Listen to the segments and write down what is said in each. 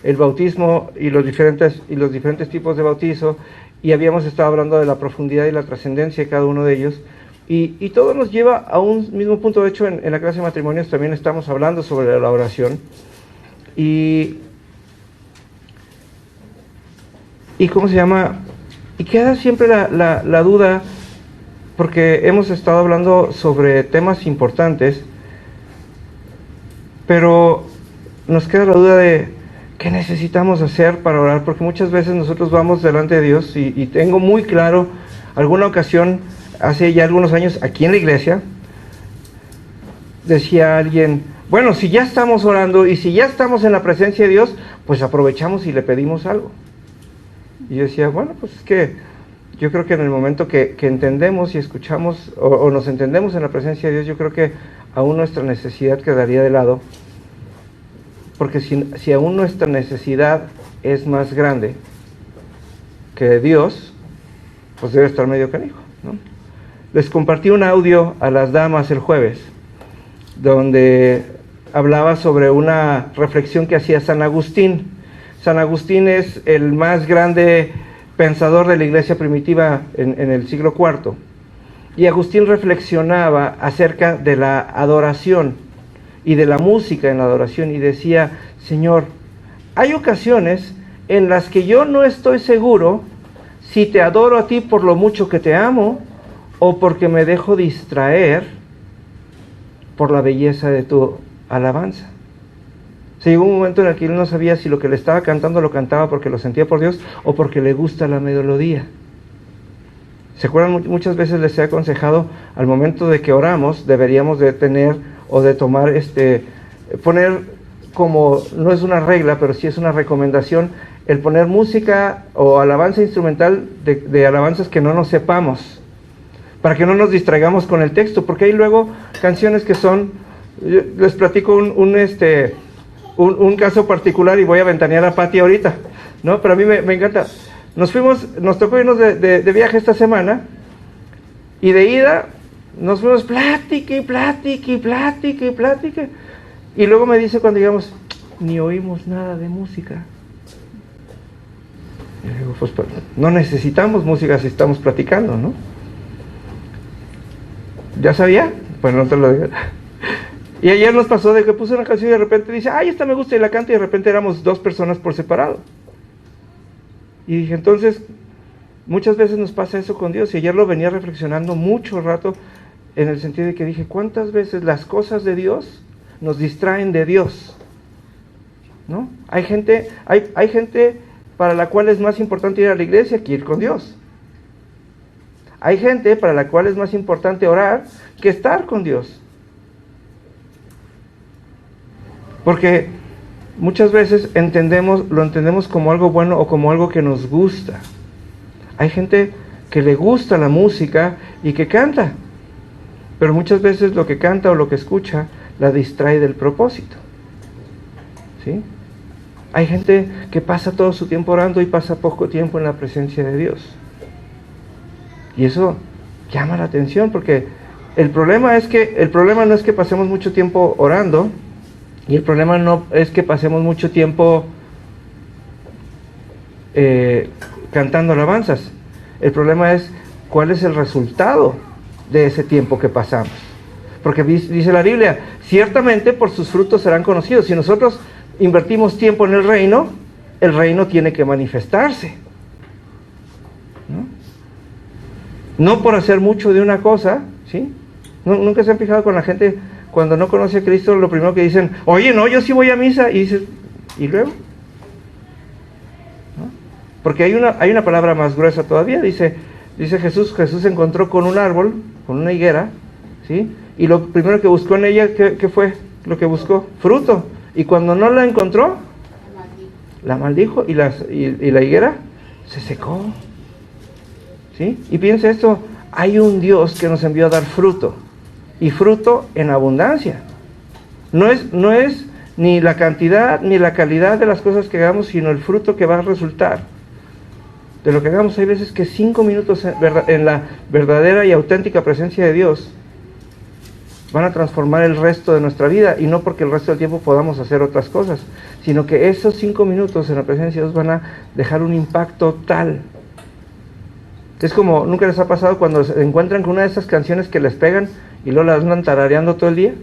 el bautismo y los diferentes tipos de bautizo, y habíamos estado hablando de la profundidad y la trascendencia de cada uno de ellos, y todo nos lleva a un mismo punto. De hecho, en la clase de matrimonios también estamos hablando sobre la oración, y ¿cómo se llama? Y queda siempre la duda, porque hemos estado hablando sobre temas importantes, pero nos queda la duda de qué necesitamos hacer para orar, porque muchas veces nosotros vamos delante de Dios, y tengo muy claro, alguna ocasión, hace ya algunos años, aquí en la iglesia, decía alguien, bueno, si ya estamos orando, y si ya estamos en la presencia de Dios, pues aprovechamos y le pedimos algo. Y yo decía, bueno, pues es que yo creo que en el momento que entendemos y escuchamos, o nos entendemos en la presencia de Dios, yo creo que aún nuestra necesidad quedaría de lado, porque si aún nuestra necesidad es más grande que Dios, pues debe estar medio canijo, ¿no? Les compartí un audio a las damas el jueves, donde hablaba sobre una reflexión que hacía San Agustín. San Agustín es el más grande pensador de la iglesia primitiva en el siglo IV. Y Agustín reflexionaba acerca de la adoración y de la música en la adoración, y decía, Señor, hay ocasiones en las que yo no estoy seguro si te adoro a ti por lo mucho que te amo, o porque me dejo distraer por la belleza de tu alabanza. Llegó un momento en el que él no sabía si lo que le estaba cantando lo cantaba porque lo sentía por Dios, o porque le gusta la melodía. ¿Se acuerdan? Muchas veces les he aconsejado, al momento de que oramos, deberíamos de tener o de tomar, poner como, no es una regla, pero sí es una recomendación, el poner música o alabanza instrumental de alabanzas que no nos sepamos, para que no nos distraigamos con el texto, porque hay luego canciones que son, les platico un caso particular, y voy a ventanear a Pati ahorita, ¿no? Pero a mí me encanta. Nos tocó irnos de viaje esta semana, y de ida nos fuimos plática y plática y plática y plática, y luego me dice cuando llegamos, ni oímos nada de música. Y yo digo, pues no necesitamos música si estamos platicando, ¿no? ¿Ya sabía? Pues no te lo digo. Y ayer nos pasó de que puse una canción y de repente dice, ay, esta me gusta, y la canta, y de repente éramos 2 personas por separado. Y dije, entonces, muchas veces nos pasa eso con Dios, y ayer lo venía reflexionando mucho rato, en el sentido de que dije, ¿cuántas veces las cosas de Dios nos distraen de Dios? ¿No? Hay gente para la cual es más importante ir a la iglesia que ir con Dios. Hay gente para la cual es más importante orar que estar con Dios. Porque muchas veces lo entendemos como algo bueno o como algo que nos gusta. Hay gente que le gusta la música y que canta, pero muchas veces lo que canta o lo que escucha la distrae del propósito, ¿sí? Hay gente que pasa todo su tiempo orando y pasa poco tiempo en la presencia de Dios. Y eso llama la atención, porque el problema no es que pasemos mucho tiempo orando, y el problema no es que pasemos mucho tiempo cantando alabanzas. El problema es cuál es el resultado de ese tiempo que pasamos. Porque dice la Biblia, ciertamente por sus frutos serán conocidos. Si nosotros invertimos tiempo en el reino tiene que manifestarse, ¿no? No por hacer mucho de una cosa, ¿sí? Nunca se han fijado con la gente cuando no conoce a Cristo, lo primero que dicen, oye, no, yo sí voy a misa, y dices, ¿y luego? ¿No? Porque hay una palabra más gruesa todavía, dice Jesús se encontró con un árbol, con una higuera, ¿sí? Y lo primero que buscó en ella, ¿qué fue lo que buscó? Fruto. Y cuando no la encontró, la maldijo, y la higuera se secó, ¿sí? Y piensa esto, hay un Dios que nos envió a dar fruto, y fruto en abundancia. No es ni la cantidad ni la calidad de las cosas que hagamos, sino el fruto que va a resultar de lo que hagamos. Hay veces que 5 minutos en la verdadera y auténtica presencia de Dios van a transformar el resto de nuestra vida, y no porque el resto del tiempo podamos hacer otras cosas, sino que esos 5 minutos en la presencia de Dios van a dejar un impacto tal. Es como, ¿nunca les ha pasado cuando se encuentran con una de esas canciones que les pegan y luego las andan tarareando todo el día?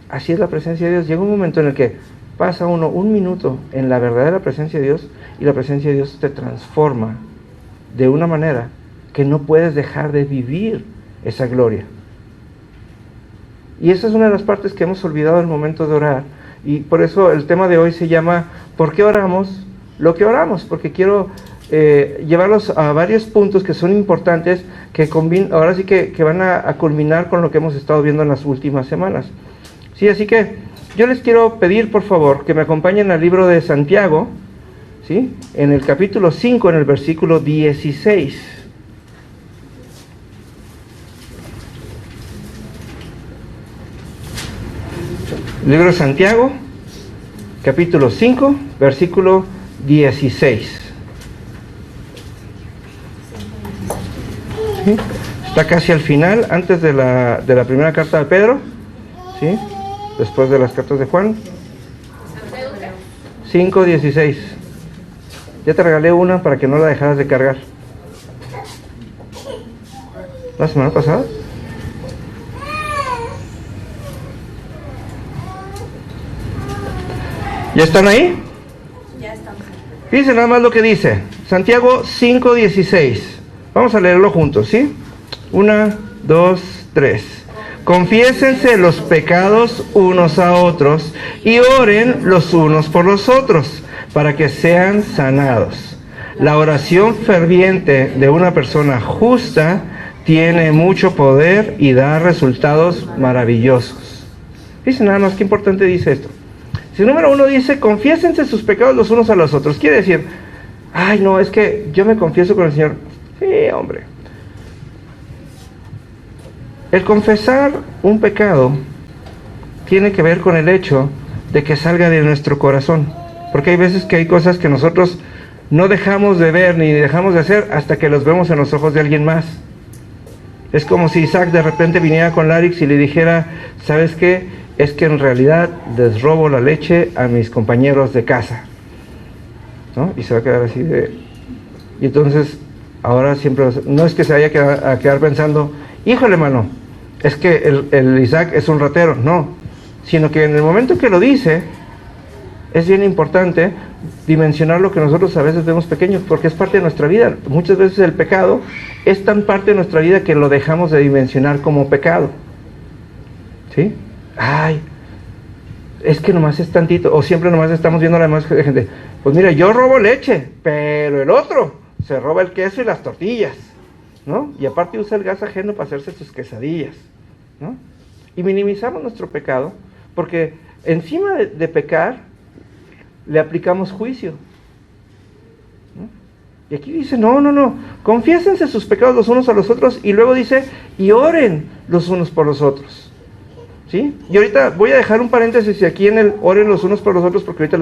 Así es la presencia de Dios. Llega un momento en el que pasa uno 1 minuto en la verdadera presencia de Dios, y la presencia de Dios te transforma de una manera que no puedes dejar de vivir esa gloria. Y esa es una de las partes que hemos olvidado al momento de orar, y por eso el tema de hoy se llama ¿por qué oramos lo que oramos? Porque quiero llevarlos a varios puntos que son importantes, que ahora sí que van a culminar con lo que hemos estado viendo en las últimas semanas. Sí, así que yo les quiero pedir, por favor, que me acompañen al libro de Santiago, ¿sí? En el capítulo 5, en el versículo 16. Libro de Santiago, capítulo 5, versículo 16. ¿Sí? Está casi al final, antes de la primera carta de Pedro, ¿sí? Después de las cartas de Juan. 5:16. Ya te regalé una para que no la dejaras de cargar. ¿La semana pasada? ¿Ya están ahí? Ya estamos. Fíjense nada más lo que dice. Santiago 5:16. Vamos a leerlo juntos, ¿sí? 1, 2, 3. Confiésense los pecados unos a otros y oren los unos por los otros para que sean sanados. La oración ferviente de una persona justa tiene mucho poder y da resultados maravillosos. Fíjense nada más qué importante dice esto. Si número 1 dice, confiésense sus pecados los unos a los otros, quiere decir, ay no, es que yo me confieso con el Señor. Sí, hombre. El confesar un pecado tiene que ver con el hecho de que salga de nuestro corazón, porque hay veces que hay cosas que nosotros no dejamos de ver ni dejamos de hacer hasta que los vemos en los ojos de alguien más. Es como si Isaac de repente viniera con Larix y le dijera, ¿sabes qué? Es que en realidad les robo la leche a mis compañeros de casa, ¿no? Y se va a quedar así de... Y entonces, ahora siempre... No es que se vaya a quedar pensando, híjole, mano, es que el Isaac es un ratero, no. Sino que en el momento que lo dice, es bien importante dimensionar lo que nosotros a veces vemos pequeño, porque es parte de nuestra vida. Muchas veces el pecado es tan parte de nuestra vida que lo dejamos de dimensionar como pecado. ¿Sí? Ay, es que nomás es tantito, o siempre nomás estamos viendo a la demás gente. Pues mira, yo robo leche, pero el otro se roba el queso y las tortillas, ¿no? Y aparte usa el gas ajeno para hacerse sus quesadillas, ¿no? Y minimizamos nuestro pecado, porque encima de pecar, le aplicamos juicio, ¿no? Y aquí dice, no, confiésense sus pecados los unos a los otros, y luego dice, y oren los unos por los otros. ¿Sí? Y ahorita voy a dejar un paréntesis aquí en el oren los unos por los otros, porque ahorita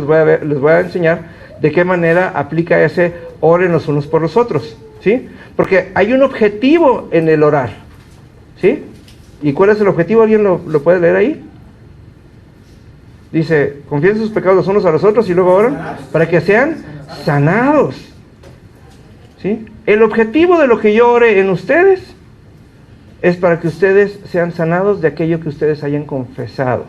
les voy a enseñar de qué manera aplica ese oren los unos por los otros, ¿sí? Porque hay un objetivo en el orar, ¿sí? ¿Y cuál es el objetivo? ¿Alguien lo puede leer ahí? Dice, confiesen sus pecados los unos a los otros y luego oran para que sean sanados, ¿sí? El objetivo de lo que yo ore en ustedes es para que ustedes sean sanados de aquello que ustedes hayan confesado,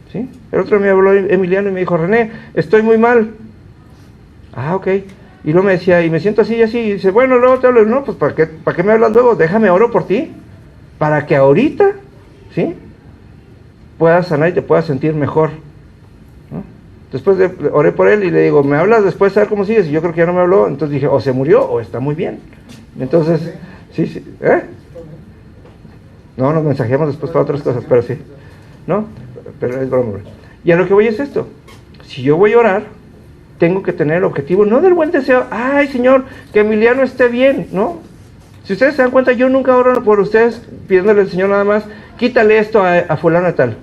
¿sí? El otro día me habló Emiliano y me dijo, René, estoy muy mal. Ah, ok. Y luego me decía, y me siento así y así, y dice, bueno, luego te hablo. No, pues ¿para qué me hablas luego? Déjame oro por ti, para que ahorita, ¿sí?, puedas sanar y te puedas sentir mejor, ¿no? Después oré por él y le digo, ¿me hablas después a ver cómo sigues? Y yo creo que ya no me habló, entonces dije, o se murió o está muy bien. Entonces, sí, no, nos mensajeamos después para otras cosas, pero sí, ¿no? Pero es broma. Y a lo que voy es esto, si yo voy a orar, tengo que tener el objetivo, no del buen deseo, ay Señor, que Emiliano esté bien, ¿no? Si ustedes se dan cuenta, yo nunca oro por ustedes pidiéndole al Señor nada más, quítale esto a fulano y tal,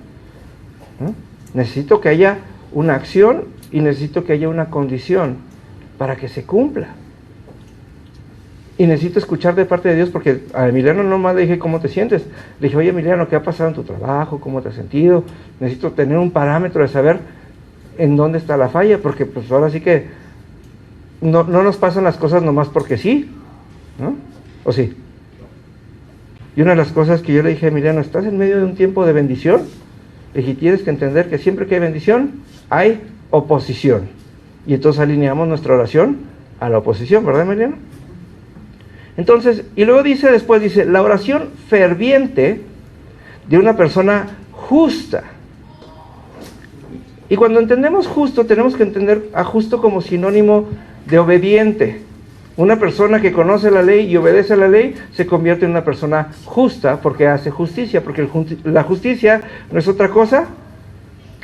¿no? Necesito que haya una acción y necesito que haya una condición para que se cumpla. Y necesito escuchar de parte de Dios, porque a Emiliano nomás le dije, ¿cómo te sientes? Le dije, oye Emiliano, ¿qué ha pasado en tu trabajo? ¿Cómo te has sentido? Necesito tener un parámetro de saber en dónde está la falla, porque pues ahora sí que no nos pasan las cosas nomás porque sí, ¿no? ¿O sí? Y una de las cosas que yo le dije a Emiliano, estás en medio de un tiempo de bendición. Le dije, tienes que entender que siempre que hay bendición, hay oposición. Y entonces alineamos nuestra oración a la oposición, ¿verdad, Emiliano? Entonces, y luego después dice, la oración ferviente de una persona justa. Y cuando entendemos justo, tenemos que entender a justo como sinónimo de obediente. Una persona que conoce la ley y obedece a la ley se convierte en una persona justa porque hace justicia, porque la justicia no es otra cosa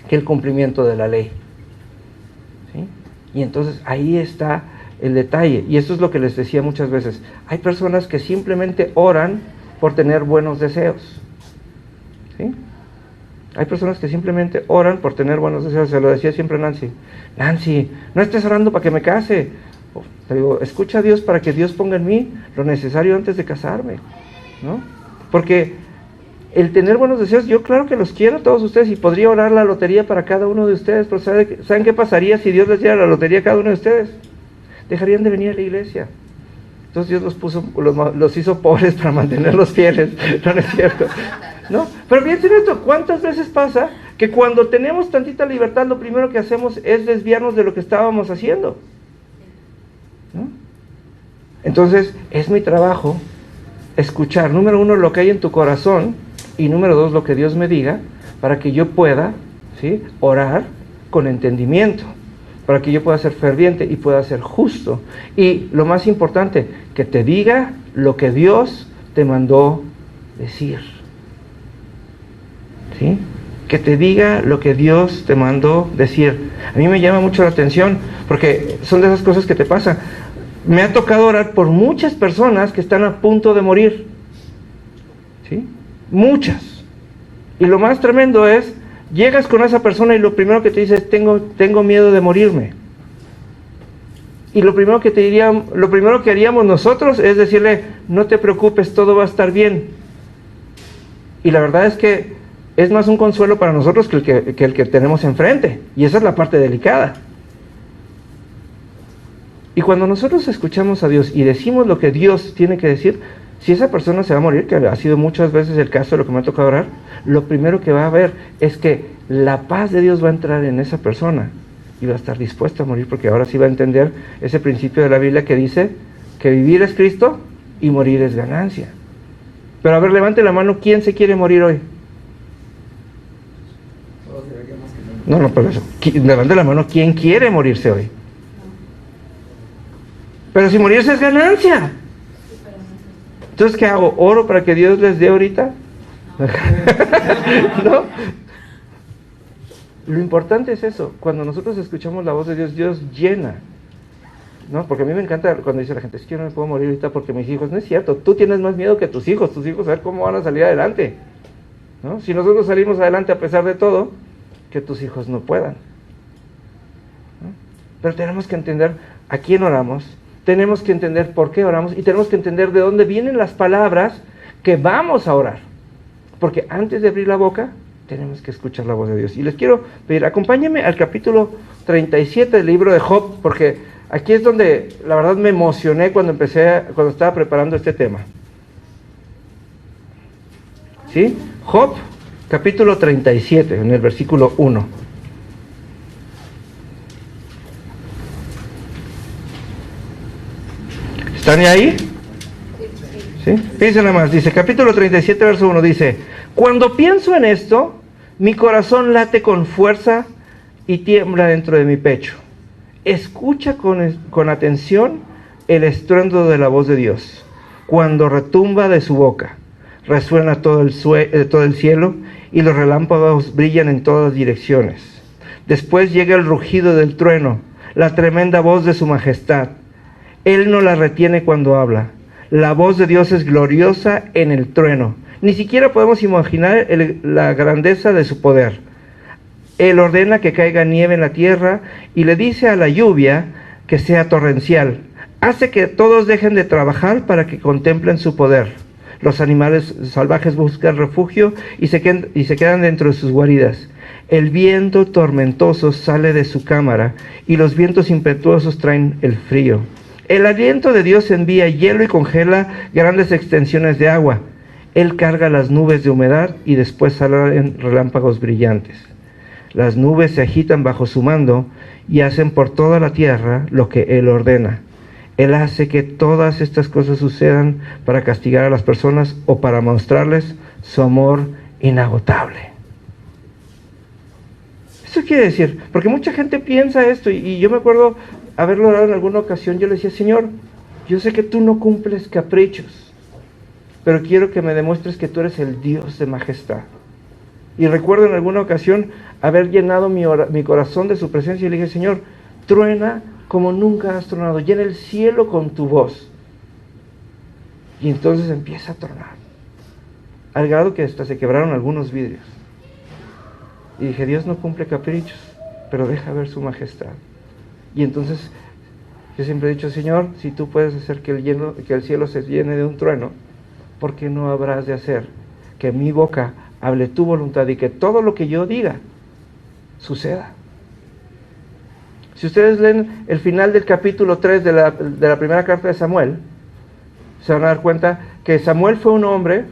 que el cumplimiento de la ley. ¿Sí? Y entonces ahí está el detalle, y eso es lo que les decía muchas veces. Hay personas que simplemente oran por tener buenos deseos. ¿Sí? Hay personas que simplemente oran por tener buenos deseos. Se lo decía siempre Nancy. Nancy, no estés orando para que me case. Te digo, escucha a Dios para que Dios ponga en mí lo necesario antes de casarme, ¿no? Porque el tener buenos deseos, yo claro que los quiero a todos ustedes y podría orar la lotería para cada uno de ustedes, pero ¿saben qué pasaría si Dios les diera la lotería a cada uno de ustedes? Dejarían de venir a la iglesia. Entonces Dios los hizo pobres para mantenerlos fieles. No, no es cierto, ¿no? Pero piensen esto, ¿cuántas veces pasa que cuando tenemos tantita libertad lo primero que hacemos es desviarnos de lo que estábamos haciendo? ¿No? Entonces es mi trabajo escuchar, número 1, lo que hay en tu corazón, y número 2, lo que Dios me diga, para que yo pueda, ¿sí?, orar con entendimiento, para que yo pueda ser ferviente y pueda ser justo. Y lo más importante, que te diga lo que Dios te mandó decir. ¿Sí? Que te diga lo que Dios te mandó decir. A mí me llama mucho la atención, porque son de esas cosas que te pasan. Me ha tocado orar por muchas personas que están a punto de morir. ¿Sí? Muchas. Y lo más tremendo es, llegas con esa persona y lo primero que te dice es, tengo miedo de morirme. Y lo primero que haríamos nosotros es decirle, no te preocupes, todo va a estar bien. Y la verdad es que es más un consuelo para nosotros que el que tenemos enfrente. Y esa es la parte delicada. Y cuando nosotros escuchamos a Dios y decimos lo que Dios tiene que decir, si esa persona se va a morir, que ha sido muchas veces el caso de lo que me ha tocado orar, lo primero que va a haber es que la paz de Dios va a entrar en esa persona y va a estar dispuesta a morir, porque ahora sí va a entender ese principio de la Biblia que dice que vivir es Cristo y morir es ganancia. Pero a ver, levante la mano, ¿quién se quiere morir hoy? No, por eso. Levante la mano, ¿quién quiere morirse hoy? Pero si morirse es ganancia. Entonces, ¿qué hago? ¿Oro para que Dios les dé ahorita? ¿No? Lo importante es eso. Cuando nosotros escuchamos la voz de Dios, Dios llena, ¿no? Porque a mí me encanta cuando dice la gente, es que yo no me puedo morir ahorita porque mis hijos. No es cierto, tú tienes más miedo que tus hijos a ver cómo van a salir adelante, ¿no? Si nosotros salimos adelante a pesar de todo, que tus hijos no puedan, ¿no? Pero tenemos que entender a quién oramos, tenemos que entender por qué oramos y tenemos que entender de dónde vienen las palabras que vamos a orar. Porque antes de abrir la boca, tenemos que escuchar la voz de Dios. Y les quiero pedir, acompáñenme al capítulo 37 del libro de Job, porque aquí es donde la verdad me emocioné cuando estaba preparando este tema. ¿Sí? Job, capítulo 37, en el versículo 1. ¿Están ahí? ¿Sí? Fíjense nada más, dice, capítulo 37, verso 1, dice, cuando pienso en esto, mi corazón late con fuerza y tiembla dentro de mi pecho. Escucha con atención el estruendo de la voz de Dios. Cuando retumba de su boca, resuena todo el cielo y los relámpagos brillan en todas direcciones. Después llega el rugido del trueno, la tremenda voz de su majestad. Él no la retiene cuando habla. La voz de Dios es gloriosa en el trueno. Ni siquiera podemos imaginar la grandeza de su poder. Él ordena que caiga nieve en la tierra y le dice a la lluvia que sea torrencial. Hace que todos dejen de trabajar para que contemplen su poder. Los animales salvajes buscan refugio y se quedan dentro de sus guaridas. El viento tormentoso sale de su cámara y los vientos impetuosos traen el frío. El aliento de Dios envía hielo y congela grandes extensiones de agua. Él carga las nubes de humedad y después salen relámpagos brillantes. Las nubes se agitan bajo su mando y hacen por toda la tierra lo que Él ordena. Él hace que todas estas cosas sucedan para castigar a las personas o para mostrarles su amor inagotable. Eso quiere decir, porque mucha gente piensa esto, y yo me acuerdo haberlo orado en alguna ocasión. Yo le decía: Señor, yo sé que tú no cumples caprichos, pero quiero que me demuestres que tú eres el Dios de majestad. Y recuerdo en alguna ocasión haber llenado mi corazón de su presencia y le dije: Señor, truena como nunca has tronado, llena el cielo con tu voz. Y entonces empieza a tronar, al grado que hasta se quebraron algunos vidrios. Y dije: Dios no cumple caprichos, pero deja ver su majestad. Y entonces yo siempre he dicho: Señor, si tú puedes hacer que el cielo se llene de un trueno, ¿por qué no habrás de hacer que mi boca hable tu voluntad y que todo lo que yo diga suceda? Si ustedes leen el final del capítulo 3 de la primera carta de Samuel, se van a dar cuenta que Samuel fue un hombre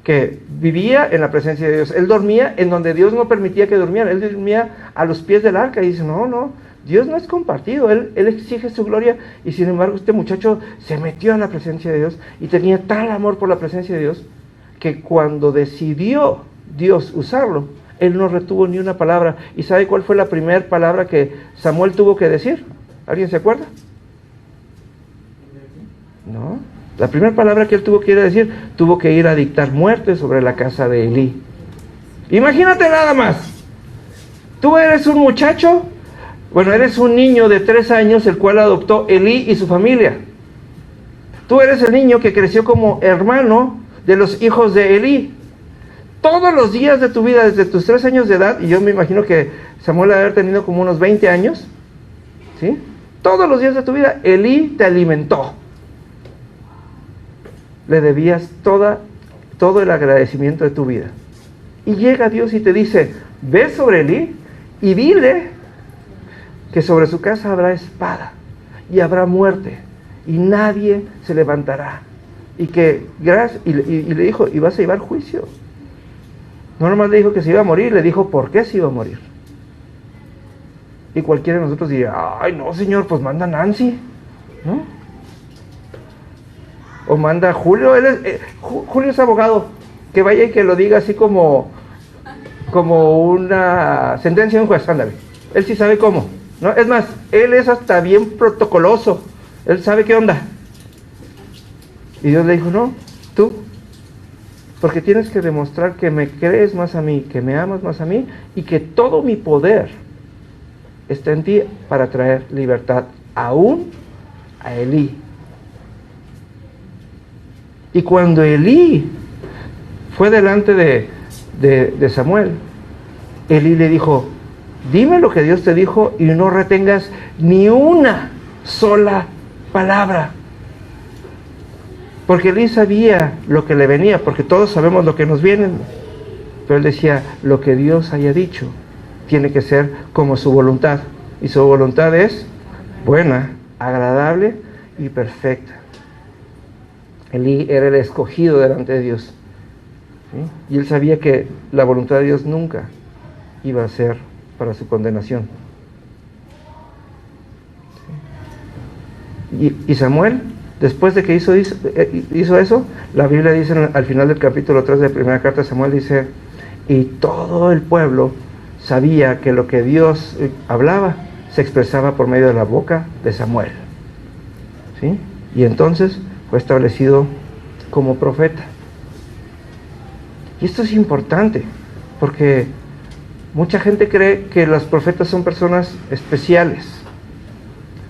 que vivía en la presencia de Dios. Él dormía en donde Dios no permitía que durmiera. Él dormía a los pies del arca y dice: no, Dios no es compartido. Él exige su gloria, y sin embargo este muchacho se metió a la presencia de Dios y tenía tal amor por la presencia de Dios que cuando decidió Dios usarlo, él no retuvo ni una palabra. ¿Y sabe cuál fue la primera palabra que Samuel tuvo que decir? ¿Alguien se acuerda? No. La primera palabra que él tuvo que ir a decir, tuvo que ir a dictar muerte sobre la casa de Elí. Imagínate nada más. Tú eres un muchacho, eres un niño de 3 años, el cual adoptó Elí y su familia. Tú eres el niño que creció como hermano de los hijos de Elí. Todos los días de tu vida, desde tus 3 años de edad, y yo me imagino que Samuel debe haber tenido como unos 20 años, ¿sí? Todos los días de tu vida, Elí te alimentó. Le debías todo el agradecimiento de tu vida. Y llega Dios y te dice: ve sobre Elí y dile que sobre su casa habrá espada y habrá muerte y nadie se levantará. Y le dijo: y vas a llevar juicio. No nomás le dijo que se iba a morir, le dijo por qué se iba a morir. Y cualquiera de nosotros diría: ay no, Señor, pues manda a Nancy, ¿no? O manda a Julio. Julio es abogado, que vaya y que lo diga así como una sentencia de un juez. Ándale, él sí sabe cómo, ¿no? Es más, él es hasta bien protocoloso, él sabe qué onda. Y Dios le dijo: no, tú, porque tienes que demostrar que me crees más a mí, que me amas más a mí, y que todo mi poder está en ti para traer libertad, aún a Elí. Y cuando Elí fue delante de Samuel, Elí le dijo: dime lo que Dios te dijo y no retengas ni una sola palabra. Porque Elí sabía lo que le venía, porque todos sabemos lo que nos viene. Pero él decía: lo que Dios haya dicho tiene que ser como su voluntad. Y su voluntad es buena, agradable y perfecta. Elí era el escogido delante de Dios, ¿sí? Y él sabía que la voluntad de Dios nunca iba a ser para su condenación. ¿Sí? Y Samuel, después de que hizo eso, la Biblia dice al final del capítulo 3 de la primera carta de Samuel, dice: y todo el pueblo sabía que lo que Dios hablaba se expresaba por medio de la boca de Samuel, ¿sí? Y entonces fue establecido como profeta. Y esto es importante, porque mucha gente cree que los profetas son personas especiales.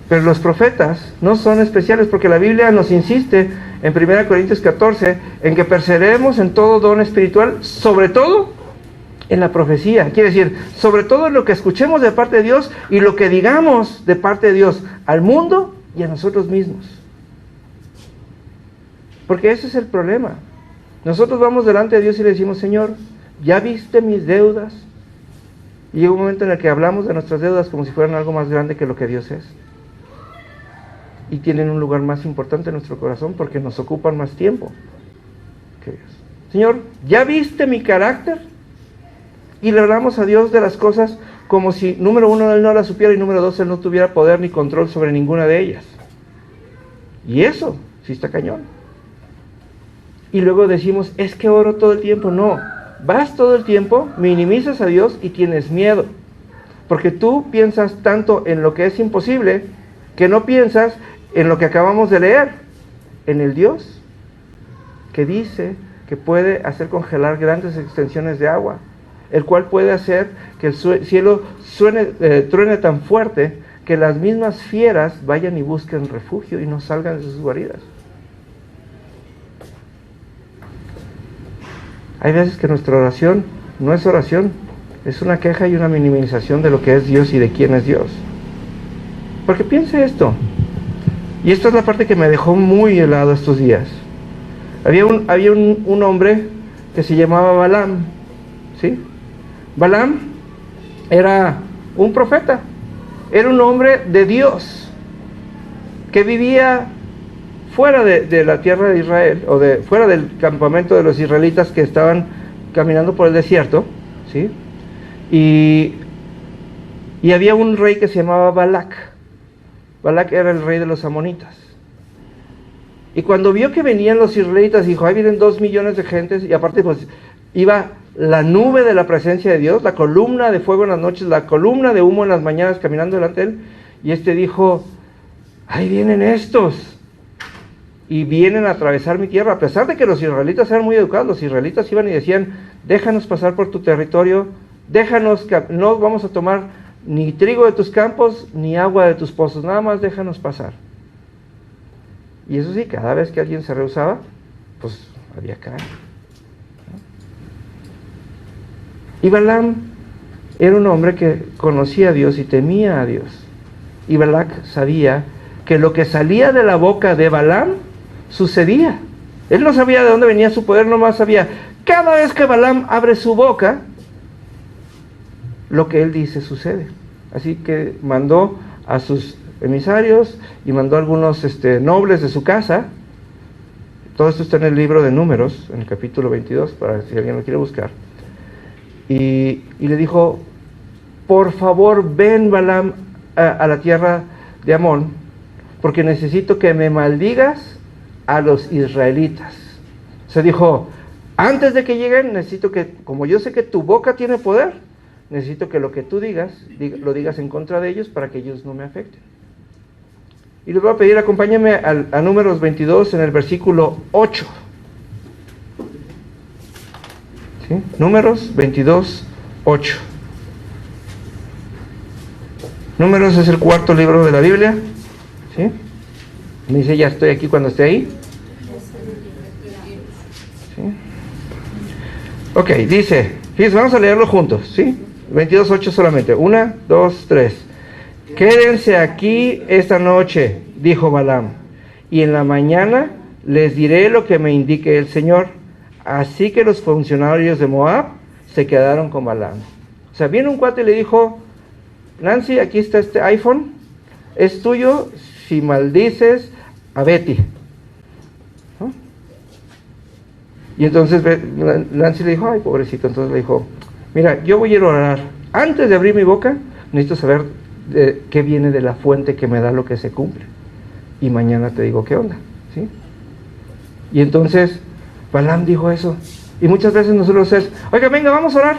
Pero los profetas no son especiales, porque la Biblia nos insiste en 1 Corintios 14 en que perseveremos en todo don espiritual, sobre todo en la profecía. Quiere decir, sobre todo en lo que escuchemos de parte de Dios y lo que digamos de parte de Dios al mundo y a nosotros mismos. Porque ese es el problema. Nosotros vamos delante de Dios y le decimos, Señor, ¿ya viste mis deudas? Y llega un momento en el que hablamos de nuestras deudas como si fueran algo más grande que lo que Dios es. Y tienen un lugar más importante en nuestro corazón porque nos ocupan más tiempo que Dios. Señor, ¿ya viste mi carácter? Y le hablamos a Dios de las cosas como si, número uno, Él no las supiera, y número dos, Él no tuviera poder ni control sobre ninguna de ellas. Y eso sí está cañón. Y luego decimos, es que oro todo el tiempo. No, vas todo el tiempo, minimizas a Dios y tienes miedo. Porque tú piensas tanto en lo que es imposible, que no piensas en lo que acabamos de leer, en el Dios que dice que puede hacer congelar grandes extensiones de agua, el cual puede hacer que el cielo truene tan fuerte que las mismas fieras vayan y busquen refugio y no salgan de sus guaridas. Hay veces que nuestra oración no es oración, es una queja y una minimización de lo que es Dios y de quién es Dios. Porque piense esto, y esta es la parte que me dejó muy helado estos días. Había un hombre que se llamaba Balaam, ¿sí? Balaam era un profeta, era un hombre de Dios, que vivía fuera de la tierra de Israel, o fuera del campamento de los israelitas que estaban caminando por el desierto, ¿sí? Y había un rey que se llamaba Balac. Balac era el rey de los amonitas. Y cuando vio que venían los israelitas, dijo, ahí vienen 2 millones de gentes, y aparte pues iba la nube de la presencia de Dios, la columna de fuego en las noches, la columna de humo en las mañanas caminando delante de él, y dijo, ahí vienen estos, y vienen a atravesar mi tierra. A pesar de que los israelitas eran muy educados, los israelitas iban y decían, déjanos pasar por tu territorio, déjanos, no vamos a tomar ni trigo de tus campos, ni agua de tus pozos, nada más déjanos pasar. Y eso sí, cada vez que alguien se rehusaba, pues había caído. Y Balaam era un hombre que conocía a Dios y temía a Dios. Y Balac sabía que lo que salía de la boca de Balaam sucedía. Él no sabía de dónde venía su poder, nomás sabía, cada vez que Balaam abre su boca, lo que él dice sucede. Así que mandó a sus emisarios y mandó a algunos nobles de su casa. Todo esto está en el libro de Números, en el capítulo 22, para si alguien lo quiere buscar. Y le dijo, por favor ven Balaam a la tierra de Amón, porque necesito que me maldigas a los israelitas. Se dijo, antes de que lleguen, necesito que, como yo sé que tu boca tiene poder, necesito que lo que tú digas, lo digas en contra de ellos para que ellos no me afecten. Y les voy a pedir, acompáñenme a Números 22 en el versículo 8. ¿Sí? Números 22, 8. Números es el 4.º libro de la Biblia. ¿Sí? Me dice, ya estoy aquí cuando esté ahí. ¿Sí? Ok, dice, fíjense, vamos a leerlo juntos, ¿sí? 22:8 solamente. 1, 2, 3. Quédense aquí esta noche, dijo Balaam, y en la mañana les diré lo que me indique el Señor. Así que los funcionarios de Moab se quedaron con Balaam. O sea, vino un cuate y le dijo, Nancy, aquí está este iPhone, es tuyo si maldices a Betty. ¿No? Y entonces Nancy le dijo, ay, pobrecito. Entonces le dijo, mira, yo voy a ir a orar. Antes de abrir mi boca, necesito saber qué viene de la fuente que me da lo que se cumple. Y mañana te digo qué onda. ¿Sí? Y entonces Balaam dijo eso. Y muchas veces nosotros es, oiga, venga, vamos a orar,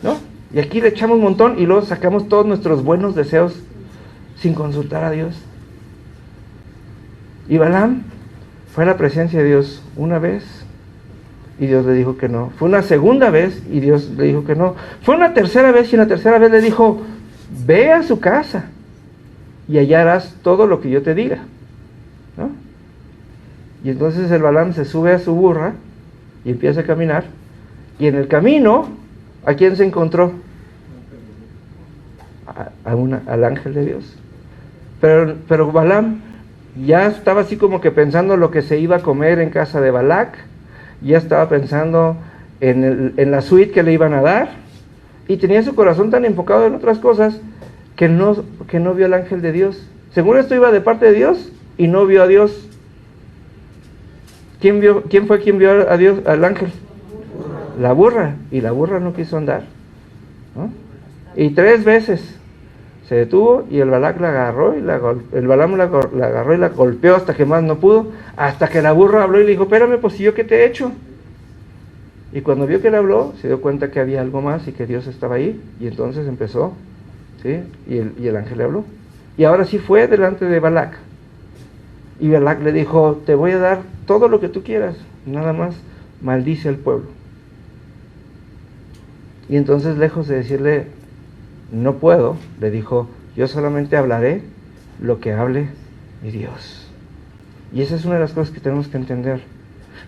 ¿no? Y aquí le echamos un montón y luego sacamos todos nuestros buenos deseos sin consultar a Dios. Y Balaam fue a la presencia de Dios una vez y Dios le dijo que no. Fue una segunda vez y Dios le dijo que no. Fue una tercera vez y una tercera vez le dijo, ve a su casa y allá harás todo lo que yo te diga, ¿no? Y entonces el Balaam se sube a su burra y empieza a caminar. Y en el camino, ¿a quién se encontró? Al ángel de Dios. Pero Balaam ya estaba así como que pensando lo que se iba a comer en casa de Balac, ya estaba pensando en la suite que le iban a dar, y tenía su corazón tan enfocado en otras cosas que no vio al ángel de Dios. Según esto iba de parte de Dios y no vio a Dios. ¿Quién fue quien vio a Dios, al ángel? La burra, y la burra no quiso andar, ¿no? Y 3 veces se detuvo y el Balac la agarró y el Balaam la agarró y la golpeó hasta que más no pudo, hasta que la burra habló y le dijo, espérame, pues ¿y yo qué te he hecho? Y cuando vio que le habló, se dio cuenta que había algo más y que Dios estaba ahí, y entonces empezó, ¿sí? Y el ángel le habló. Y ahora sí fue delante de Balac. Y Balac le dijo, te voy a dar todo lo que tú quieras, nada más maldice al pueblo. Y entonces, lejos de decirle, no puedo, le dijo, yo solamente hablaré lo que hable mi Dios. Y esa es una de las cosas que tenemos que entender.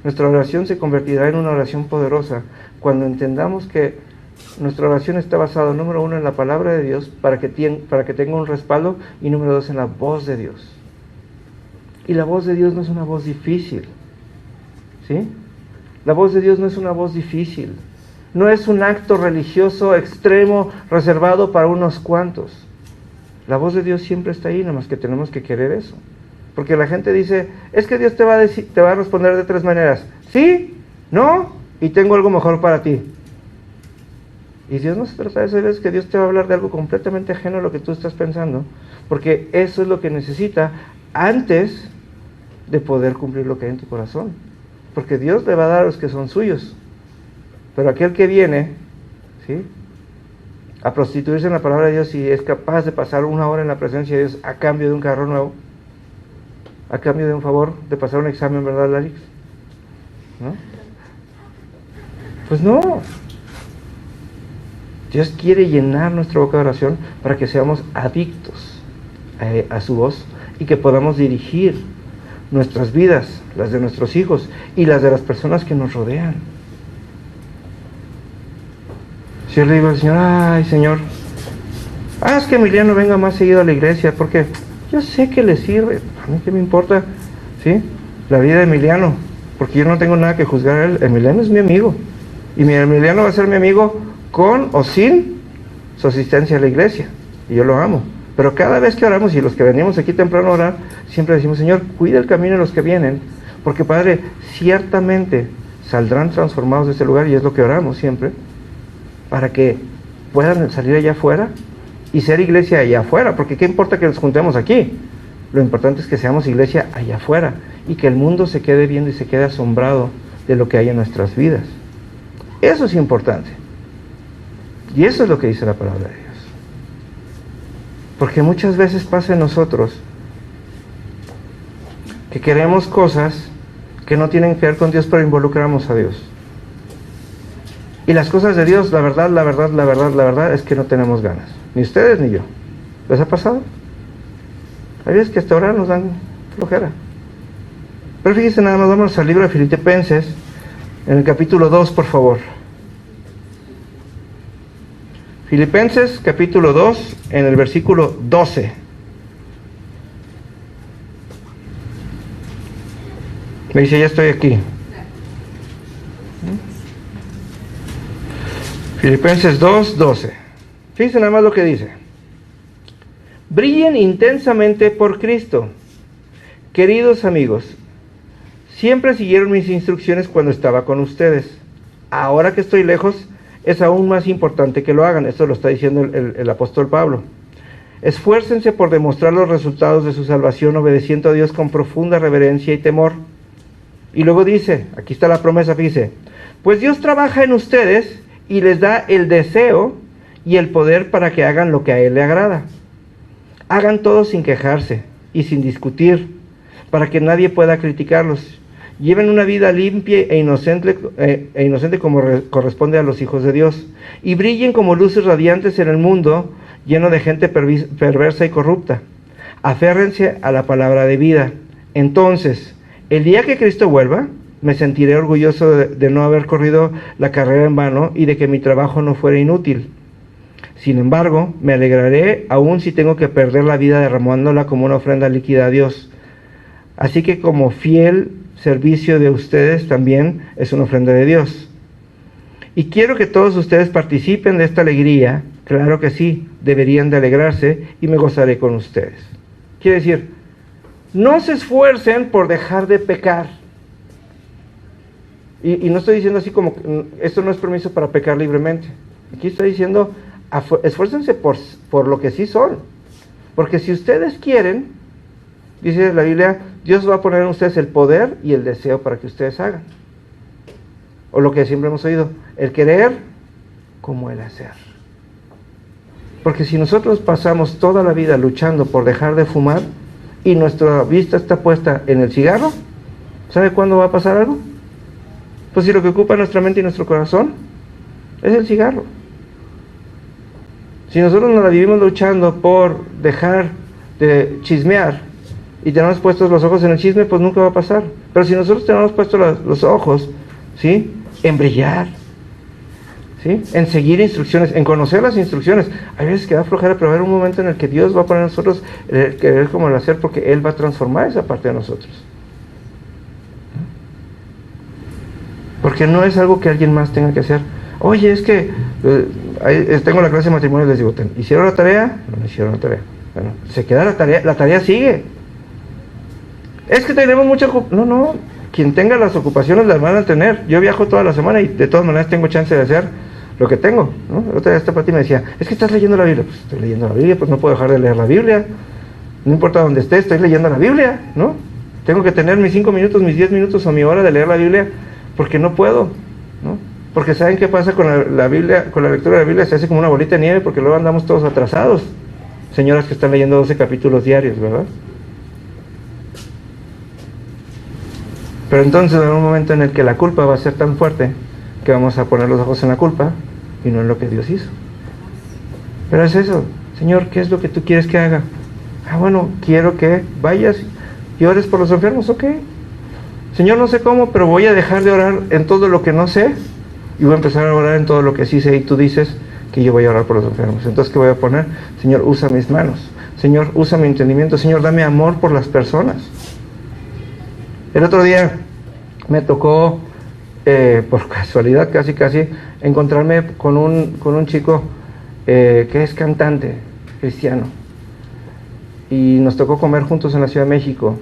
Nuestra oración se convertirá en una oración poderosa cuando entendamos que nuestra oración está basada, número 1, en la palabra de Dios, para que tenga un respaldo, y número 2, en la voz de Dios. Y la voz de Dios no es una voz difícil, ¿sí? La voz de Dios no es una voz difícil. No es un acto religioso extremo reservado para unos cuantos. La voz de Dios siempre está ahí, nada más que tenemos que querer eso. Porque la gente dice, es que Dios te va a responder de 3 maneras. Sí, no, y tengo algo mejor para ti. Y Dios no se trata de eso, es que Dios te va a hablar de algo completamente ajeno a lo que tú estás pensando, porque eso es lo que necesita antes de poder cumplir lo que hay en tu corazón. Porque Dios le va a dar a los que son suyos. Pero aquel que viene, ¿sí?, a prostituirse en la palabra de Dios y es capaz de pasar 1 hora en la presencia de Dios a cambio de un carro nuevo, a cambio de un favor, de pasar un examen, ¿verdad, Larix? ¿No? Pues no. Dios quiere llenar nuestra boca de oración para que seamos adictos a su voz y que podamos dirigir nuestras vidas, las de nuestros hijos y las de las personas que nos rodean. Si yo le digo al Señor, ay Señor, haz que Emiliano venga más seguido a la iglesia, porque yo sé que le sirve, a mí qué me importa, ¿sí?, la vida de Emiliano, porque yo no tengo nada que juzgar a él. Emiliano es mi amigo, y mi Emiliano va a ser mi amigo con o sin su asistencia a la iglesia, y yo lo amo. Pero cada vez que oramos, y los que venimos aquí temprano a orar, siempre decimos, Señor, cuida el camino de los que vienen, porque Padre, ciertamente saldrán transformados de este lugar, y es lo que oramos siempre, para que puedan salir allá afuera y ser iglesia allá afuera, porque qué importa que nos juntemos aquí, lo importante es que seamos iglesia allá afuera, y que el mundo se quede viendo y se quede asombrado de lo que hay en nuestras vidas. Eso es importante, y eso es lo que dice la palabra de Dios. Porque muchas veces pasa en nosotros que queremos cosas que no tienen que ver con Dios, pero involucramos a Dios. Y las cosas de Dios, la verdad es que no tenemos ganas. Ni ustedes ni yo. ¿Les ha pasado? Hay veces que hasta ahora nos dan flojera. Pero fíjense nada más, vamos al libro de Filipenses, en el capítulo 2, por favor. Filipenses, capítulo 2, en el versículo 12. Me dice, ya estoy aquí. Filipenses 2, 12. Fíjense nada más lo que dice. Brillen intensamente por Cristo. Queridos amigos, siempre siguieron mis instrucciones cuando estaba con ustedes. Ahora que estoy lejos, es aún más importante que lo hagan. Esto lo está diciendo el apóstol Pablo. Esfuércense por demostrar los resultados de su salvación obedeciendo a Dios con profunda reverencia y temor. Y luego dice, aquí está la promesa, dice, pues Dios trabaja en ustedes y les da el deseo y el poder para que hagan lo que a Él le agrada. Hagan todo sin quejarse y sin discutir, para que nadie pueda criticarlos. Lleven una vida limpia e inocente como corresponde a los hijos de Dios, y brillen como luces radiantes en el mundo lleno de gente perversa y corrupta. Aférrense a la palabra de vida. Entonces, el día que Cristo vuelva, me sentiré orgulloso de no haber corrido la carrera en vano y de que mi trabajo no fuera inútil. Sin embargo, me alegraré aún si tengo que perder la vida derramándola como una ofrenda líquida a Dios. Así que como fiel servicio de ustedes también es una ofrenda de Dios. Y quiero que todos ustedes participen de esta alegría. Claro que sí, deberían de alegrarse y me gozaré con ustedes. Quiere decir, no se esfuercen por dejar de pecar. Y no estoy diciendo así como, esto no es permiso para pecar libremente. Aquí estoy diciendo, esfuércense por lo que sí son. Porque si ustedes quieren, dice la Biblia, Dios va a poner en ustedes el poder y el deseo para que ustedes hagan. O lo que siempre hemos oído, el querer como el hacer. Porque si nosotros pasamos toda la vida luchando por dejar de fumar y nuestra vista está puesta en el cigarro, ¿sabe cuándo va a pasar algo? Pues si lo que ocupa nuestra mente y nuestro corazón es el cigarro. Si nosotros nos la vivimos luchando por dejar de chismear y tenemos puestos los ojos en el chisme, pues nunca va a pasar. Pero si nosotros tenemos puestos los ojos, ¿sí?, en brillar, ¿sí?, en seguir instrucciones, en conocer las instrucciones. Hay veces que da flojera, pero va a haber un momento en el que Dios va a poner a nosotros el querer como el hacer, porque Él va a transformar esa parte de nosotros. Porque no es algo que alguien más tenga que hacer. Oye, es que tengo la clase de matrimonio y les digo, ¿hicieron la tarea? No hicieron la tarea. Bueno, se queda la tarea sigue. Es que tenemos mucha ocupación. No, quien tenga las ocupaciones las van a tener. Yo viajo toda la semana y de todas maneras tengo chance de hacer lo que tengo, ¿no? Otra vez esta parte me decía, es que estás leyendo la Biblia. Pues estoy leyendo la Biblia, pues no puedo dejar de leer la Biblia. No importa dónde esté, estoy leyendo la Biblia, ¿no? Tengo que tener mis 5 minutos, mis 10 minutos o mi hora de leer la Biblia, porque no puedo, ¿no? Porque ¿saben qué pasa con la Biblia? Con la lectura de la Biblia se hace como una bolita de nieve, porque luego andamos todos atrasados. Señoras que están leyendo 12 capítulos diarios, ¿verdad? Pero entonces va a haber un momento en el que la culpa va a ser tan fuerte que vamos a poner los ojos en la culpa y no en lo que Dios hizo. Pero es eso, Señor, ¿qué es lo que tú quieres que haga? Bueno, quiero que vayas y ores por los enfermos, ok. Señor, no sé cómo, pero voy a dejar de orar en todo lo que no sé y voy a empezar a orar en todo lo que sí sé, y tú dices que yo voy a orar por los enfermos. Entonces, ¿qué voy a poner? Señor, usa mis manos. Señor, usa mi entendimiento. Señor, dame amor por las personas. El otro día me tocó, por casualidad casi, encontrarme con un chico que es cantante cristiano. Y nos tocó comer juntos en la Ciudad de México.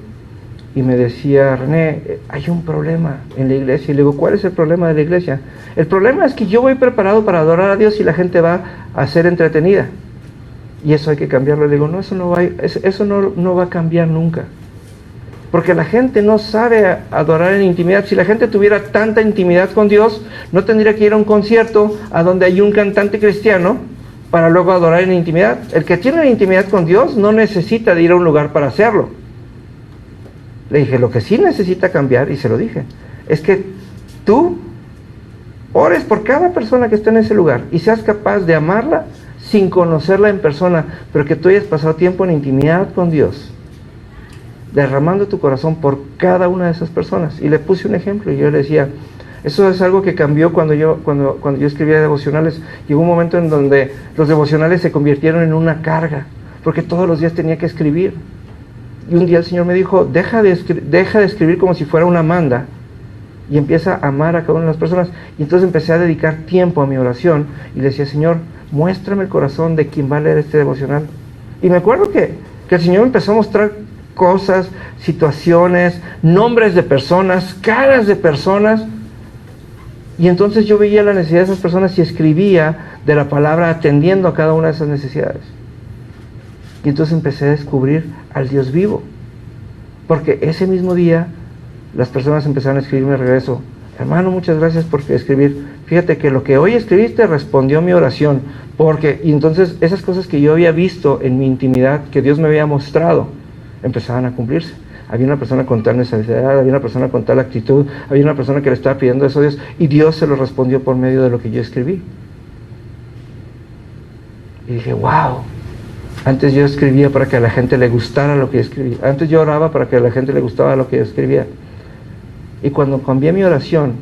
Y me decía, René, hay un problema en la iglesia. Y le digo, ¿cuál es el problema de la iglesia? El problema es que yo voy preparado para adorar a Dios y la gente va a ser entretenida. Y eso hay que cambiarlo. Le digo, no, eso no va a cambiar nunca. Porque la gente no sabe adorar en intimidad. Si la gente tuviera tanta intimidad con Dios, no tendría que ir a un concierto a donde hay un cantante cristiano para luego adorar en intimidad. El que tiene intimidad con Dios no necesita de ir a un lugar para hacerlo. Le dije, lo que sí necesita cambiar, y se lo dije, es que tú ores por cada persona que está en ese lugar y seas capaz de amarla sin conocerla en persona, pero que tú hayas pasado tiempo en intimidad con Dios, derramando tu corazón por cada una de esas personas. Y le puse un ejemplo y yo le decía, eso es algo que cambió cuando yo escribía devocionales. Llegó un momento en donde los devocionales se convirtieron en una carga, porque todos los días tenía que escribir. Y un día el Señor me dijo, deja de escribir como si fuera una manda y empieza a amar a cada una de las personas. Y entonces empecé a dedicar tiempo a mi oración y le decía, Señor, muéstrame el corazón de quien va a leer este devocional. Y me acuerdo que el Señor empezó a mostrar cosas, situaciones, nombres de personas, caras de personas. Y entonces yo veía la necesidad de esas personas y escribía de la palabra atendiendo a cada una de esas necesidades. Y entonces empecé a descubrir al Dios vivo. Porque ese mismo día las personas empezaron a escribirme de regreso. Hermano, muchas gracias por escribir. Fíjate que lo que hoy escribiste respondió mi oración. Y entonces esas cosas que yo había visto en mi intimidad, que Dios me había mostrado, empezaban a cumplirse. Había una persona con tal necesidad, había una persona con tal actitud, había una persona que le estaba pidiendo eso a Dios, y Dios se lo respondió por medio de lo que yo escribí. Y dije, wow. Antes yo escribía para que a la gente le gustara lo que yo escribía. Antes yo oraba para que a la gente le gustara lo que yo escribía. Y cuando cambié mi oración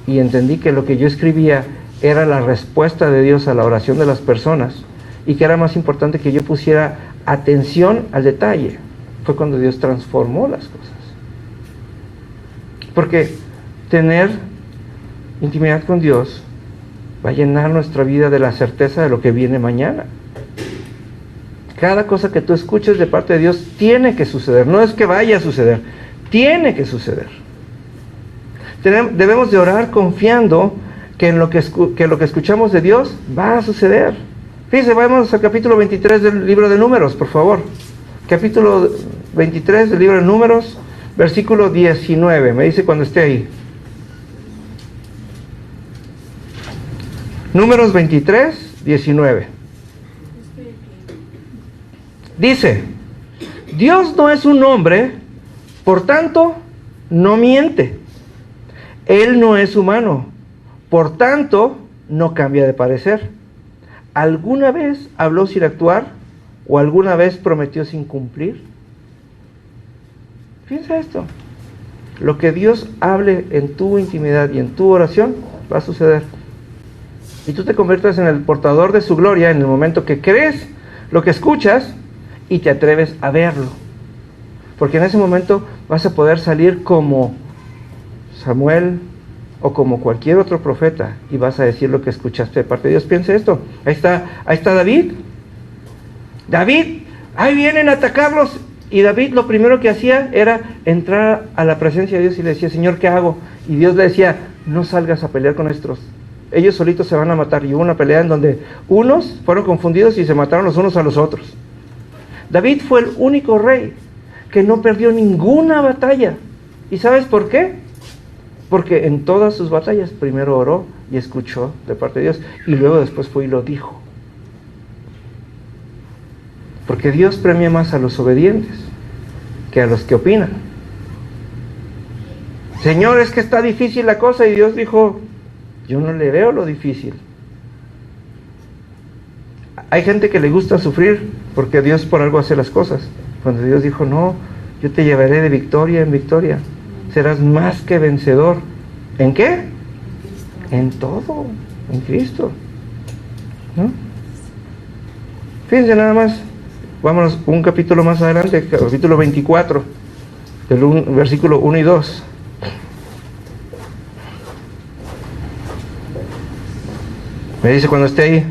y entendí que lo que yo escribía era la respuesta de Dios a la oración de las personas, y que era más importante que yo pusiera atención al detalle, fue cuando Dios transformó las cosas. Porque tener intimidad con Dios va a llenar nuestra vida de la certeza de lo que viene mañana. Cada cosa que tú escuches de parte de Dios tiene que suceder. No es que vaya a suceder, tiene que suceder. Debemos de orar confiando que lo que escuchamos de Dios va a suceder. Fíjense, vamos al capítulo 23 del libro de Números, por favor. Capítulo 23 del libro de Números, versículo 19. Me dice cuando esté ahí. Números 23, 19. Dice: Dios no es un hombre, por tanto, no miente. Él no es humano, por tanto, no cambia de parecer. ¿Alguna vez habló sin actuar? ¿O alguna vez prometió sin cumplir? Piensa esto. Lo que Dios hable en tu intimidad y en tu oración va a suceder. Y tú te conviertes en el portador de su gloria en el momento que crees lo que escuchas y te atreves a verlo. Porque en ese momento vas a poder salir como Samuel o como cualquier otro profeta y vas a decir lo que escuchaste de parte de Dios. Piensa esto. Ahí está David. David, ahí vienen a atacarlos. Y David lo primero que hacía era entrar a la presencia de Dios y le decía: Señor, ¿qué hago? Y Dios le decía: no salgas a pelear con estos. Ellos solitos se van a matar. Y hubo una pelea en donde unos fueron confundidos y se mataron los unos a los otros. David fue el único rey que no perdió ninguna batalla. ¿Y sabes por qué? Porque en todas sus batallas primero oró y escuchó de parte de Dios. Y luego después fue y lo dijo. Porque Dios premia más a los obedientes que a los que opinan. Señor, es que está difícil la cosa. Y Dios dijo: yo no le veo lo difícil. Hay gente que le gusta sufrir porque Dios por algo hace las cosas. Cuando Dios dijo: no, yo te llevaré de victoria en victoria. Serás más que vencedor. ¿En qué? En todo. En Cristo. ¿No? Fíjense nada más. Vámonos un capítulo más adelante, capítulo 24, versículo 1 y 2. Me dice cuando esté ahí.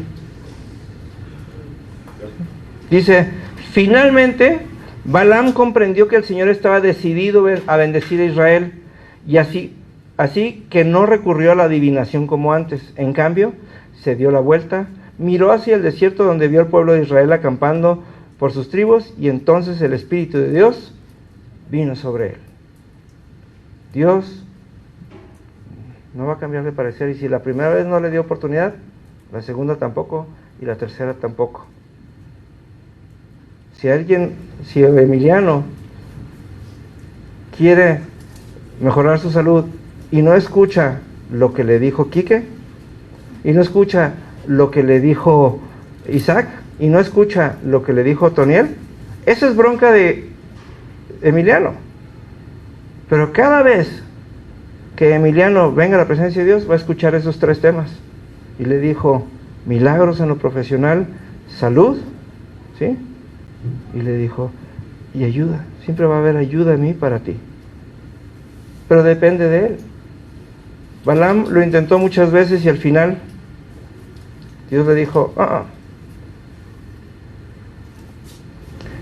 Dice: finalmente Balaam comprendió que el Señor estaba decidido a bendecir a Israel, y así que no recurrió a la adivinación como antes. En cambio, se dio la vuelta, miró hacia el desierto donde vio al pueblo de Israel acampando por sus tribus, y entonces el Espíritu de Dios vino sobre él. Dios no va a cambiar de parecer, y si la primera vez no le dio oportunidad, la segunda tampoco, y la tercera tampoco. Si Emiliano quiere mejorar su salud y no escucha lo que le dijo Quique, y no escucha lo que le dijo Isaac, y no escucha lo que le dijo Toniel, esa es bronca de Emiliano. Pero cada vez que Emiliano venga a la presencia de Dios, va a escuchar esos 3 temas. Y le dijo: milagros en lo profesional, salud, ¿sí? Y le dijo: y ayuda, siempre va a haber ayuda en mí para ti. Pero depende de él. Balaam lo intentó muchas veces y al final Dios le dijo: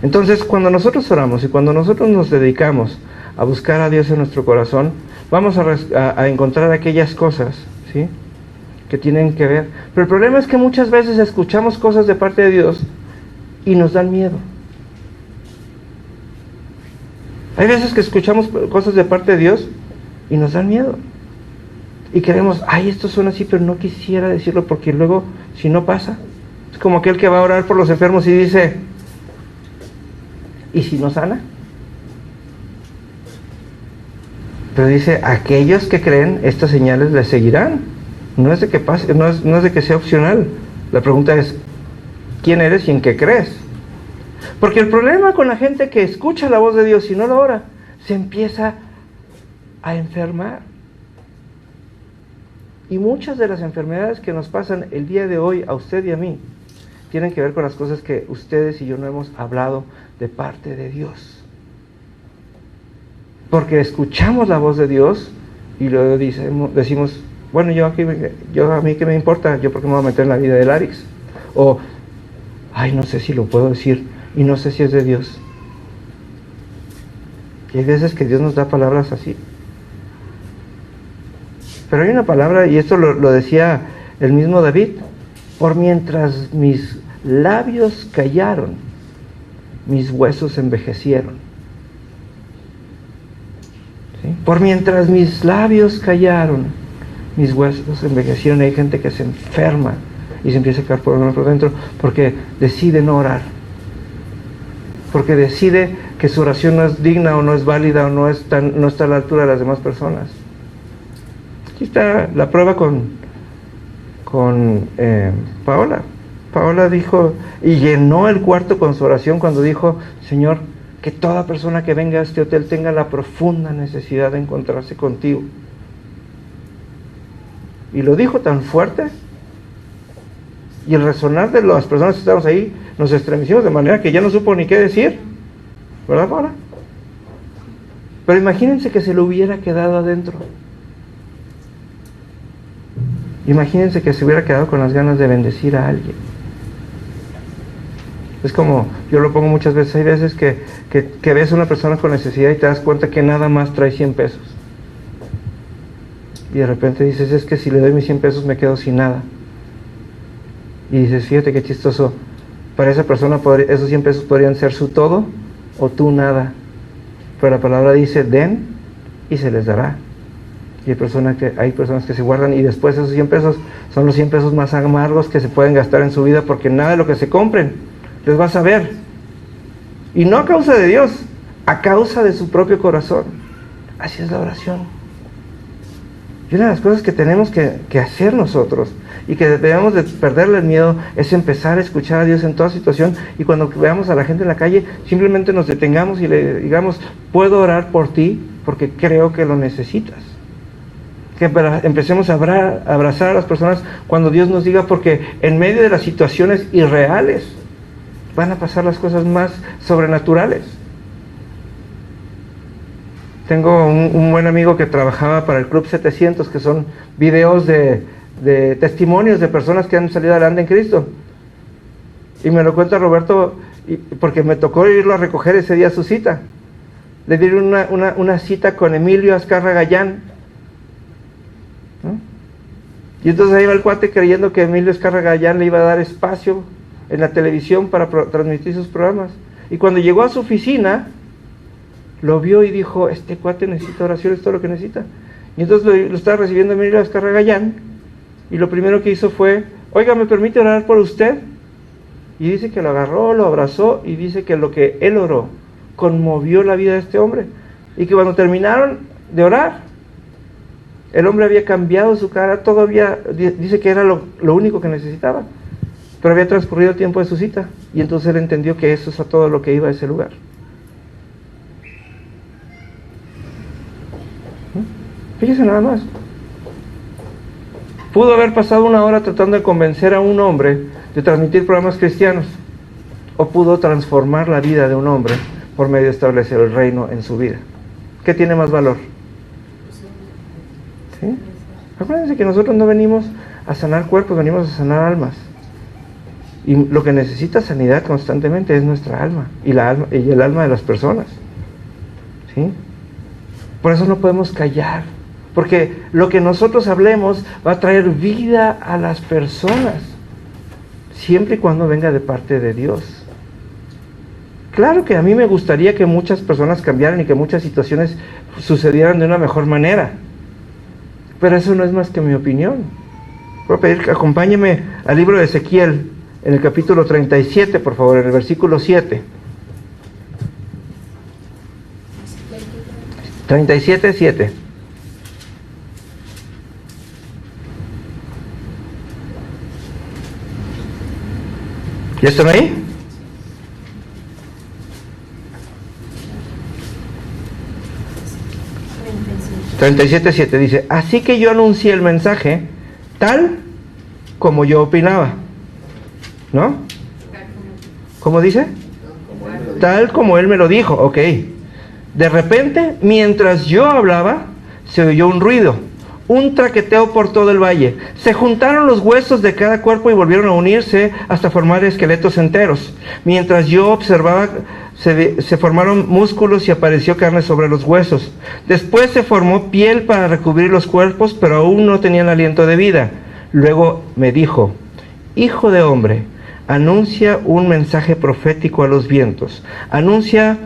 Entonces, cuando nosotros oramos y cuando nosotros nos dedicamos a buscar a Dios en nuestro corazón, vamos a encontrar aquellas cosas, ¿sí?, que tienen que ver. Pero el problema es que muchas veces escuchamos cosas de parte de Dios y nos dan miedo. Hay veces que escuchamos cosas de parte de Dios y nos dan miedo. Y queremos: esto suena así, pero no quisiera decirlo porque luego, si no pasa. Es como aquel que va a orar por los enfermos y dice: ¿y si no sana? Pero dice: aquellos que creen, estas señales les seguirán. No es de que pase, no es de que sea opcional. La pregunta es: ¿quién eres y en qué crees? Porque el problema con la gente que escucha la voz de Dios y no la ora, se empieza a enfermar. Y muchas de las enfermedades que nos pasan el día de hoy a usted y a mí tienen que ver con las cosas que ustedes y yo no hemos hablado de parte de Dios. porque escuchamos la voz de Dios y luego decimos, bueno, a mí qué me importa, yo por qué me voy a meter en la vida del Arix, o ay, no sé si lo puedo decir y no sé si es de Dios. Y hay veces que Dios nos da palabras así. Pero hay una palabra, y esto lo decía el mismo David: por mientras mis labios callaron, mis huesos envejecieron. ¿Sí? Por mientras mis labios callaron, mis huesos envejecieron. Hay gente que se enferma y se empieza a caer por dentro porque decide no orar, porque decide que su oración no es digna o no es válida o no está a la altura de las demás personas. Aquí está la prueba con Paola. Paola dijo y llenó el cuarto con su oración cuando dijo: Señor, que toda persona que venga a este hotel tenga la profunda necesidad de encontrarse contigo. Y lo dijo tan fuerte, y el resonar de las personas que estábamos ahí nos estremecimos de manera que ya no supo ni qué decir, ¿verdad, Paola? Pero imagínense que se lo hubiera quedado adentro. Imagínense que se hubiera quedado con las ganas de bendecir a alguien. Es como, yo lo pongo muchas veces, hay veces que ves a una persona con necesidad y te das cuenta que nada más trae 100 pesos. Y de repente dices, es que si le doy mis 100 pesos me quedo sin nada. Y dices, fíjate qué chistoso, para esa persona esos 100 pesos podrían ser su todo o tú nada. Pero la palabra dice, den y se les dará. Y hay personas que se guardan y después esos 100 pesos son los 100 pesos más amargos que se pueden gastar en su vida, porque nada de lo que se compren les va a saber. Y no a causa de Dios, a causa de su propio corazón. Así es la oración. Y una de las cosas que tenemos que hacer nosotros y que debemos de perderle el miedo es empezar a escuchar a Dios en toda situación, y cuando veamos a la gente en la calle simplemente nos detengamos y le digamos, puedo orar por ti porque creo que lo necesitas. Que empecemos a abrazar a las personas cuando Dios nos diga, porque en medio de las situaciones irreales van a pasar las cosas más sobrenaturales. Tengo un buen amigo que trabajaba para el Club 700, que son videos de testimonios de personas que han salido adelante en Cristo. Y me lo cuenta Roberto, porque me tocó irlo a recoger ese día a su cita. Le dieron una cita con Emilio Azcarra Gallán. ¿No? Y entonces ahí va el cuate creyendo que Emilio Azcarra Gallán le iba a dar espacio en la televisión para transmitir sus programas. Y cuando llegó a su oficina, lo vio y dijo, este cuate necesita oración, es todo lo que necesita. Y entonces lo estaba recibiendo Emilio Azcarra Gallán, y lo primero que hizo fue, oiga, ¿me permite orar por usted? Y dice que lo agarró, lo abrazó, y dice que lo que él oró conmovió la vida de este hombre, y que cuando terminaron de orar, el hombre había cambiado su cara, dice que era lo único que necesitaba, pero había transcurrido el tiempo de su cita, y entonces él entendió que eso es a todo lo que iba a ese lugar. Fíjese nada más. Pudo haber pasado 1 hora tratando de convencer a un hombre de transmitir programas cristianos, o pudo transformar la vida de un hombre por medio de establecer el reino en su vida. ¿Qué tiene más valor? ¿Sí? Acuérdense que nosotros no venimos a sanar cuerpos, venimos a sanar almas. Y lo que necesita sanidad constantemente es nuestra alma y el alma de las personas. ¿Sí? Por eso no podemos callar, porque lo que nosotros hablemos va a traer vida a las personas, siempre y cuando venga de parte de Dios. Claro que a mí me gustaría que muchas personas cambiaran y que muchas situaciones sucedieran de una mejor manera, pero eso no es más que mi opinión. Voy a pedir que acompáñeme al libro de Ezequiel, en el capítulo 37, por favor, en el versículo 7. 37:7. ¿Ya están ahí? (37:7) dice, así que yo anuncié el mensaje tal como yo opinaba, ¿no? ¿Cómo dice? Tal como él me lo dijo, ok. De repente, mientras yo hablaba, se oyó un ruido, un traqueteo por todo el valle. Se juntaron los huesos de cada cuerpo y volvieron a unirse hasta formar esqueletos enteros. Mientras yo observaba, se formaron músculos y apareció carne sobre los huesos. Después se formó piel para recubrir los cuerpos, pero aún no tenían aliento de vida. Luego me dijo: Hijo de hombre, anuncia un mensaje profético a los vientos. Anuncia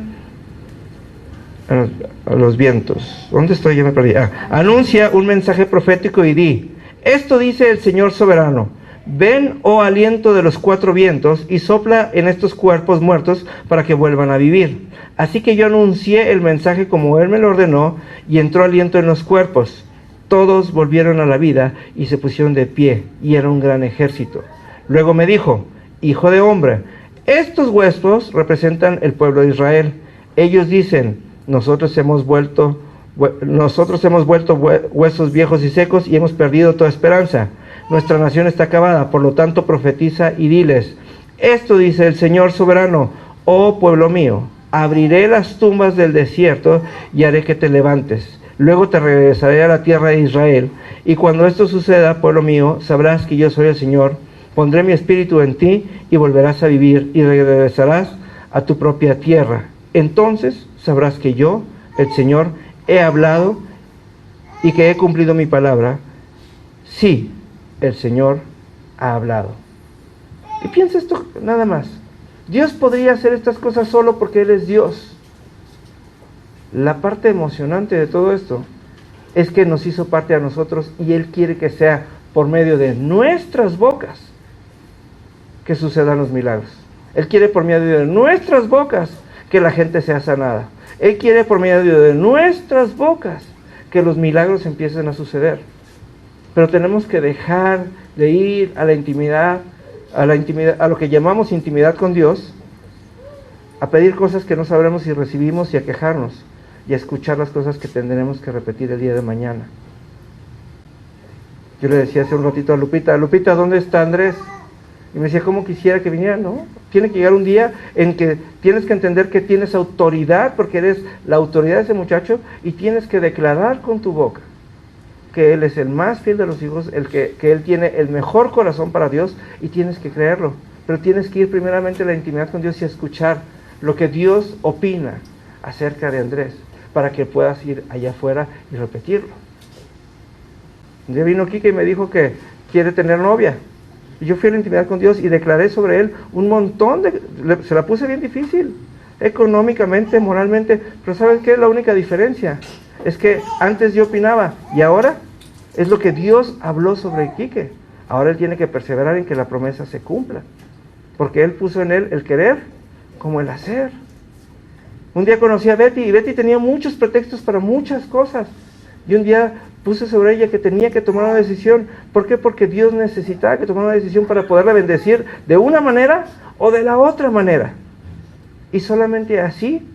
a los vientos. ¿Dónde estoy? Ya me perdí. Anuncia un mensaje profético y di: esto dice el Señor soberano. Ven, oh aliento de los cuatro vientos, y sopla en estos cuerpos muertos para que vuelvan a vivir. Así que yo anuncié el mensaje como Él me lo ordenó, y entró aliento en los cuerpos. Todos volvieron a la vida y se pusieron de pie, y era un gran ejército. Luego me dijo: Hijo de hombre, estos huesos representan el pueblo de Israel. Ellos dicen: nosotros hemos vuelto huesos viejos y secos y hemos perdido toda esperanza. Nuestra nación está acabada, por lo tanto profetiza y diles: esto dice el Señor soberano, oh pueblo mío, abriré las tumbas del desierto y haré que te levantes. Luego te regresaré a la tierra de Israel, y cuando esto suceda, pueblo mío, sabrás que yo soy el Señor. Pondré mi espíritu en ti y volverás a vivir y regresarás a tu propia tierra. Entonces sabrás que yo, el Señor, he hablado y que he cumplido mi palabra. Sí, el Señor ha hablado. Y piensa esto nada más. Dios podría hacer estas cosas solo porque Él es Dios. La parte emocionante de todo esto es que nos hizo parte a nosotros y Él quiere que sea por medio de nuestras bocas que sucedan los milagros. Él quiere por medio de nuestras bocas que la gente sea sanada. Él quiere por medio de nuestras bocas que los milagros empiecen a suceder. Pero tenemos que dejar de ir a la intimidad, a lo que llamamos intimidad con Dios, a pedir cosas que no sabremos si recibimos y a quejarnos y a escuchar las cosas que tendremos que repetir el día de mañana. Yo le decía hace un ratito a Lupita: Lupita, ¿dónde está Andrés? Y me decía: ¿cómo quisiera que viniera? No, tiene que llegar un día en que tienes que entender que tienes autoridad, porque eres la autoridad de ese muchacho, y tienes que declarar con tu boca que él es el más fiel de los hijos, que él tiene el mejor corazón para Dios, y tienes que creerlo. Pero tienes que ir primeramente a la intimidad con Dios y a escuchar lo que Dios opina acerca de Andrés, para que puedas ir allá afuera y repetirlo. Un día vino Kike y me dijo que quiere tener novia. Y yo fui a la intimidad con Dios y declaré sobre él un montón se la puse bien difícil, económicamente, moralmente, pero ¿sabes qué es la única diferencia? Es que antes yo opinaba y ahora es lo que Dios habló sobre Quique. Ahora él tiene que perseverar en que la promesa se cumpla, porque Él puso en él el querer como el hacer. Un día conocí a Betty y Betty tenía muchos pretextos para muchas cosas, y un día puse sobre ella que tenía que tomar una decisión. ¿Por qué? Porque Dios necesitaba que tomara una decisión para poderla bendecir de una manera o de la otra manera. Y solamente así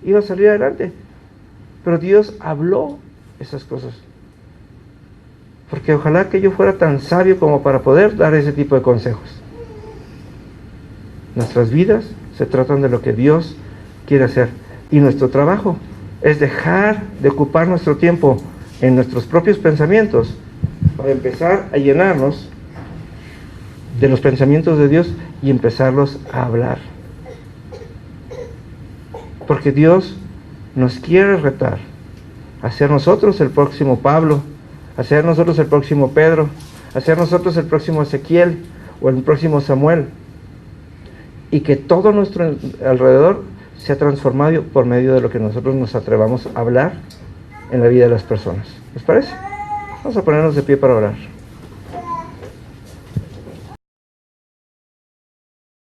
iba a salir adelante. Pero Dios habló esas cosas. Porque ojalá que yo fuera tan sabio como para poder dar ese tipo de consejos. Nuestras vidas se tratan de lo que Dios quiere hacer. Y nuestro trabajo es dejar de ocupar nuestro tiempo en nuestros propios pensamientos para empezar a llenarnos de los pensamientos de Dios y empezarlos a hablar. Porque Dios nos quiere retar a ser nosotros el próximo Pablo, a ser nosotros el próximo Pedro, a ser nosotros el próximo Ezequiel o el próximo Samuel, y que todo nuestro alrededor sea transformado por medio de lo que nosotros nos atrevamos a hablar en la vida de las personas. ¿Les parece? Vamos a ponernos de pie para orar.